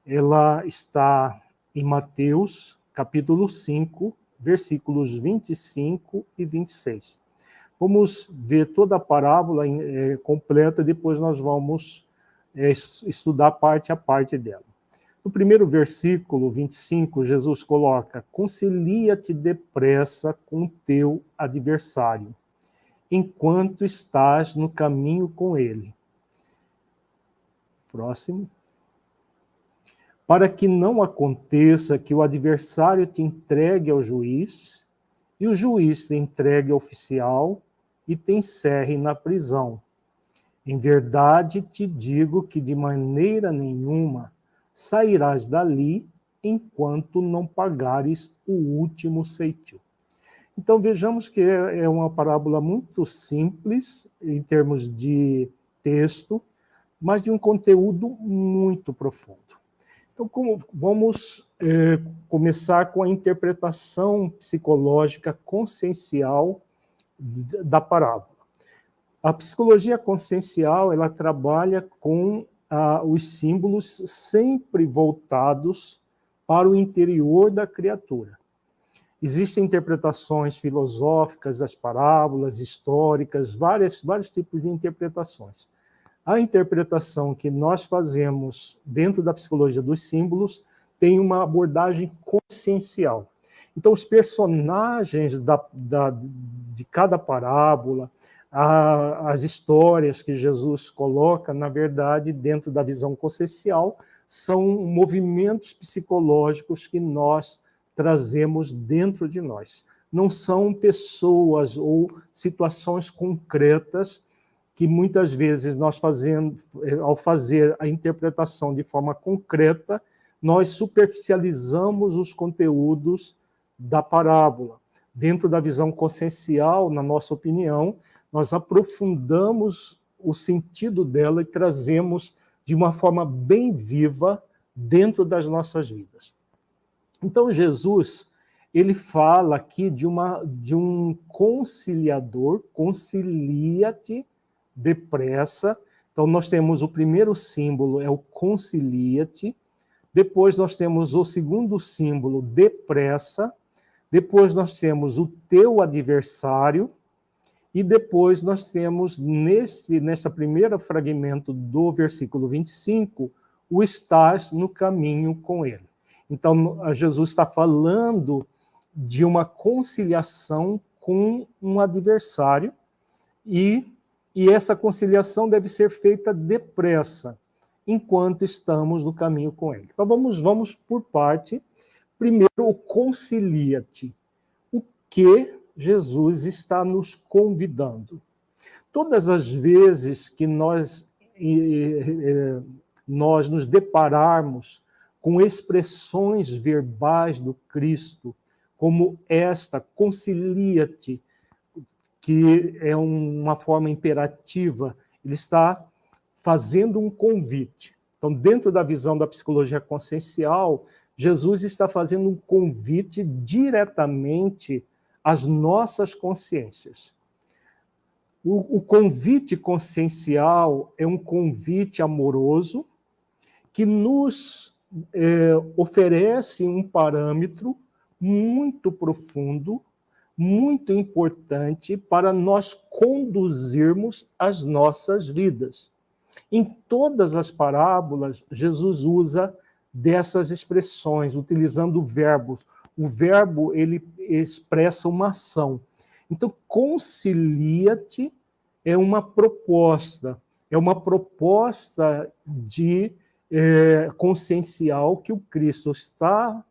ela está em Mateus, capítulo 5, versículos 25 e 26. Vamos ver toda a parábola completa, depois nós vamos estudar parte a parte dela. No primeiro versículo, 25, Jesus coloca: concilia-te depressa com o teu adversário, enquanto estás no caminho com ele. Próximo. Para que não aconteça que o adversário te entregue ao juiz, e o juiz te entregue ao oficial e te encerre na prisão. Em verdade te digo que de maneira nenhuma sairás dali enquanto não pagares o último ceitil. Então vejamos que é uma parábola muito simples em termos de texto, mas de um conteúdo muito profundo. Então vamos começar com a interpretação psicológica consciencial da parábola. A psicologia consciencial, ela trabalha com os símbolos sempre voltados para o interior da criatura. Existem interpretações filosóficas das parábolas, históricas, vários tipos de interpretações. A interpretação que nós fazemos dentro da psicologia dos símbolos tem uma abordagem consciencial. Então, os personagens de cada parábola, as histórias que Jesus coloca, na verdade, dentro da visão consciencial, são movimentos psicológicos que nós trazemos dentro de nós. Não são pessoas ou situações concretas que muitas vezes nós ao fazer a interpretação de forma concreta, nós superficializamos os conteúdos da parábola. Dentro da visão consciencial, na nossa opinião, nós aprofundamos o sentido dela e trazemos de uma forma bem viva dentro das nossas vidas. Então, Jesus, ele fala aqui de um conciliador, concilia-te depressa. Então, nós temos o primeiro símbolo, é o concilia-te. Depois, nós temos o segundo símbolo, depressa. Depois, nós temos o teu adversário. E depois, nós temos, nesse primeiro fragmento do versículo 25, o estás no caminho com ele. Então, Jesus está falando de uma conciliação com um adversário e essa conciliação deve ser feita depressa, enquanto estamos no caminho com ele. Então, vamos por parte. Primeiro, o concilia-te. O que Jesus está nos convidando? Todas as vezes que nós nos depararmos com expressões verbais do Cristo, como esta, concilia-te, que é uma forma imperativa, ele está fazendo um convite. Então, dentro da visão da psicologia consciencial, Jesus está fazendo um convite diretamente às nossas consciências. O convite consciencial é um convite amoroso que nos oferece um parâmetro muito profundo, muito importante para nós conduzirmos as nossas vidas. Em todas as parábolas, Jesus usa dessas expressões, utilizando verbos. O verbo, ele expressa uma ação. Então, concilia-te é uma proposta de consciencial que o Cristo está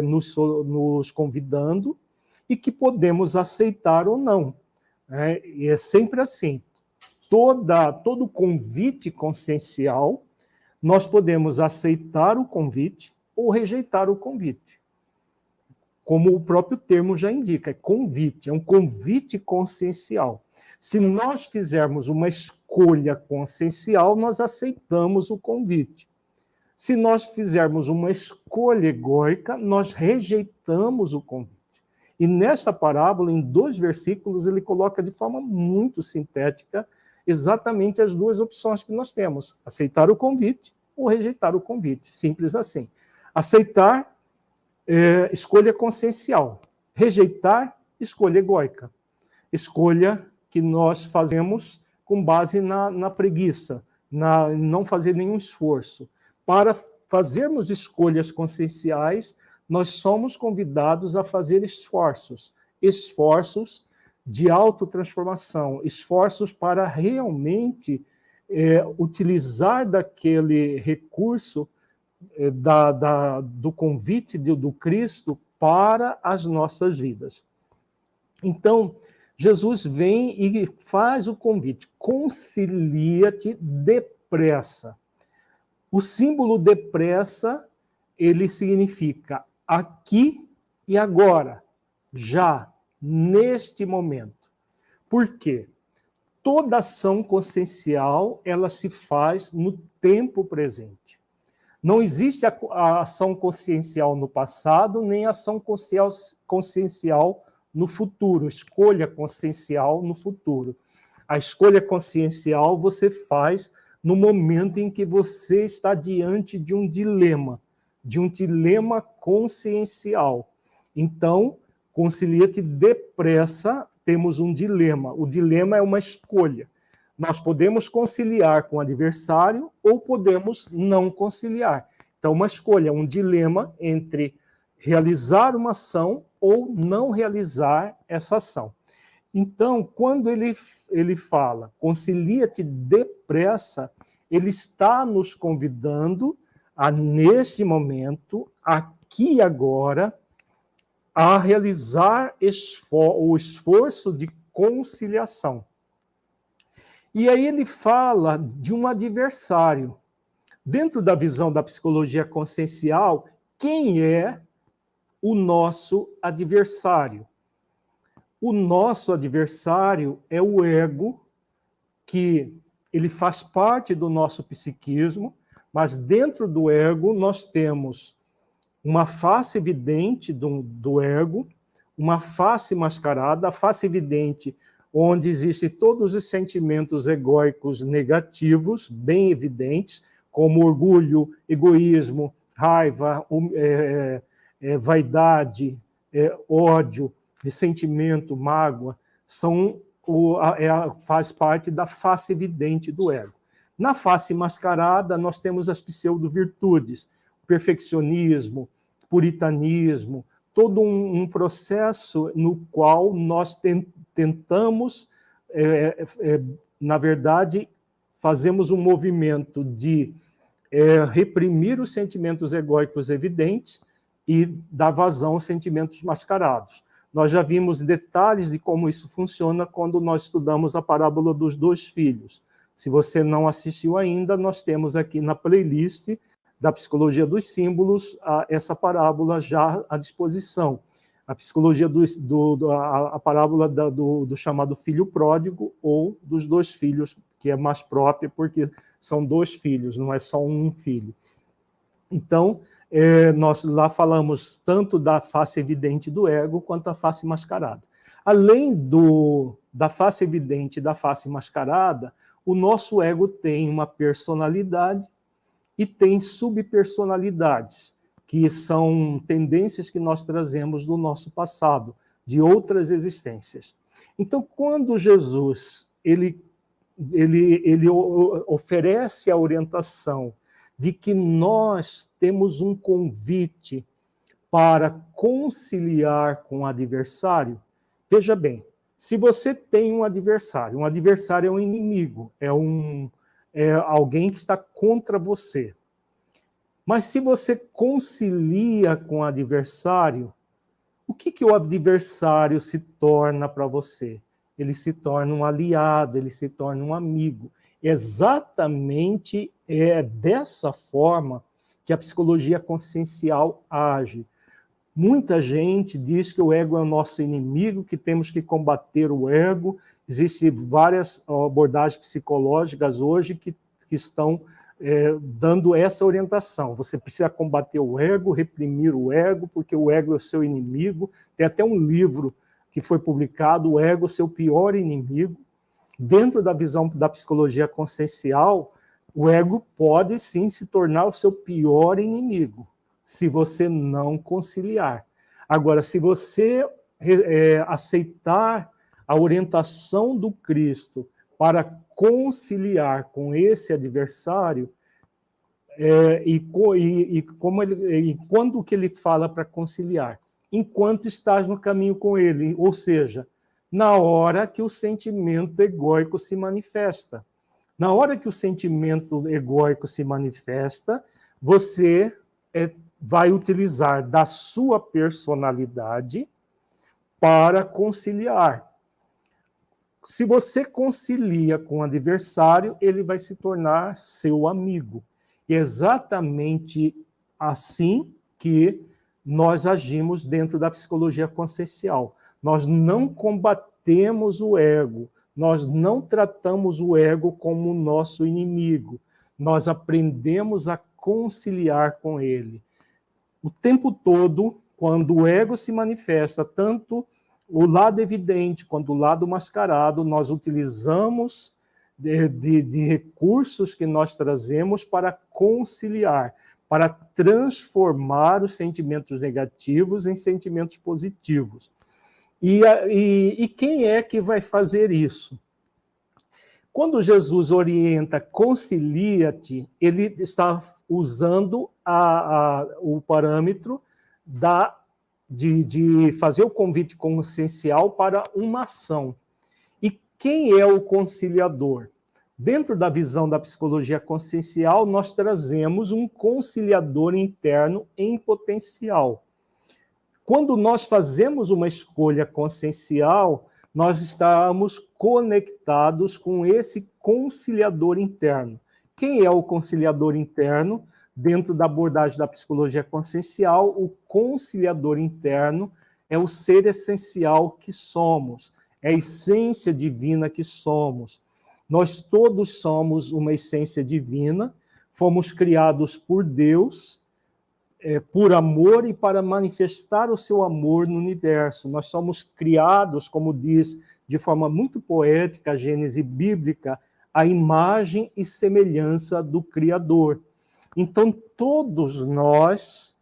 nos convidando e que podemos aceitar ou não. E é sempre assim. Todo convite consciencial, nós podemos aceitar o convite ou rejeitar o convite. Como o próprio termo já indica, é convite, é um convite consciencial. Se nós fizermos uma escolha consciencial, nós aceitamos o convite. Se nós fizermos uma escolha egóica, nós rejeitamos o convite. E nessa parábola, em 2 versículos, ele coloca de forma muito sintética exatamente as duas opções que nós temos: aceitar o convite ou rejeitar o convite. Simples assim. Aceitar, escolha consciencial. Rejeitar, escolha egóica. Escolha que nós fazemos com base na preguiça, não fazer nenhum esforço. Para fazermos escolhas conscienciais, nós somos convidados a fazer esforços de autotransformação, esforços para realmente utilizar daquele recurso do convite do Cristo para as nossas vidas. Então, Jesus vem e faz o convite, concilia-te depressa. O símbolo depressa, ele significa aqui e agora, já, neste momento. Por quê? Toda ação consciencial, ela se faz no tempo presente. Não existe a ação consciencial no passado, nem ação consciencial no futuro, escolha consciencial no futuro. A escolha consciencial você faz no momento em que você está diante de um dilema consciencial. Então, concilia-te depressa, temos um dilema. O dilema é uma escolha. Nós podemos conciliar com o adversário ou podemos não conciliar. Então, uma escolha, um dilema entre realizar uma ação ou não realizar essa ação. Então, quando ele fala, concilia-te depressa, ele está nos convidando a, nesse momento, aqui e agora, a realizar o esforço de conciliação. E aí ele fala de um adversário. Dentro da visão da psicologia consciencial, quem é o nosso adversário? O nosso adversário é o ego, que ele faz parte do nosso psiquismo, mas dentro do ego nós temos uma face evidente do ego, uma face mascarada, a face evidente onde existem todos os sentimentos egóicos negativos, bem evidentes, como orgulho, egoísmo, raiva, vaidade, ódio, ressentimento, mágoa, faz parte da face evidente do ego. Na face mascarada, nós temos as pseudo-virtudes, perfeccionismo, puritanismo, todo um processo no qual nós tentamos, na verdade, fazemos um movimento de reprimir os sentimentos egóicos evidentes e dar vazão aos sentimentos mascarados. Nós já vimos detalhes de como isso funciona quando nós estudamos a parábola dos 2 filhos. Se você não assistiu ainda, nós temos aqui na playlist da Psicologia dos Símbolos essa parábola já à disposição. A psicologia a parábola do chamado filho pródigo ou dos 2 filhos, que é mais própria, porque são 2 filhos, não é só um filho. Então, nós lá falamos tanto da face evidente do ego quanto da face mascarada. Além da face evidente e da face mascarada, o nosso ego tem uma personalidade e tem subpersonalidades, que são tendências que nós trazemos do nosso passado, de outras existências. Então, quando Jesus ele oferece a orientação de que nós temos um convite para conciliar com o adversário, veja bem, se você tem um adversário é um inimigo, é alguém que está contra você. Mas se você concilia com o adversário, o que o adversário se torna para você? Ele se torna um aliado, ele se torna um amigo. Exatamente dessa forma que a psicologia consciencial age. Muita gente diz que o ego é o nosso inimigo, que temos que combater o ego. Existem várias abordagens psicológicas hoje que estão dando essa orientação. Você precisa combater o ego, reprimir o ego, porque o ego é o seu inimigo. Tem até um livro que foi publicado, O Ego, Seu Pior Inimigo. Dentro da visão da psicologia consciencial, O ego pode sim se tornar o seu pior inimigo, se você não conciliar. Agora, se você aceitar a orientação do Cristo para conciliar com esse adversário, e quando que ele fala para conciliar? Enquanto estás no caminho com ele, ou seja, na hora que o sentimento egóico se manifesta. Na hora que o sentimento egóico se manifesta, você vai utilizar da sua personalidade para conciliar. Se você concilia com o adversário, ele vai se tornar seu amigo. E é exatamente assim que nós agimos dentro da psicologia consciencial. Nós não combatemos o ego, nós não tratamos o ego como nosso inimigo. Nós aprendemos a conciliar com ele. O tempo todo, quando o ego se manifesta, tanto o lado evidente quanto o lado mascarado, nós utilizamos de recursos que nós trazemos para conciliar, para transformar os sentimentos negativos em sentimentos positivos. E quem é que vai fazer isso? Quando Jesus orienta concilia-te, ele está usando o parâmetro de fazer o convite consciencial para uma ação. E quem é o conciliador? Dentro da visão da psicologia consciencial, nós trazemos um conciliador interno em potencial. Quando nós fazemos uma escolha consciencial, nós estamos conectados com esse conciliador interno. Quem é o conciliador interno? Dentro da abordagem da psicologia consciencial, o conciliador interno é o ser essencial que somos, é a essência divina que somos. Nós todos somos uma essência divina, fomos criados por Deus, por amor e para manifestar o seu amor no universo. Nós somos criados, como diz de forma muito poética a Gênese bíblica, à imagem e semelhança do Criador. Então, todos nós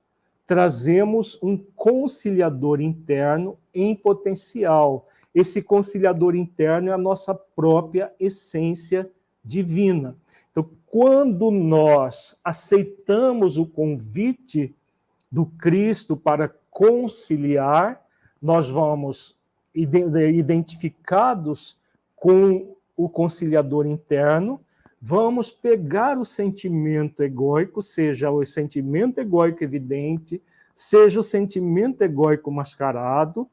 trazemos um conciliador interno em potencial. Esse conciliador interno é a nossa própria essência divina. Então, quando nós aceitamos o convite do Cristo para conciliar, nós vamos identificados com o conciliador interno, vamos pegar o sentimento egóico, seja o sentimento egóico evidente, seja o sentimento egóico mascarado,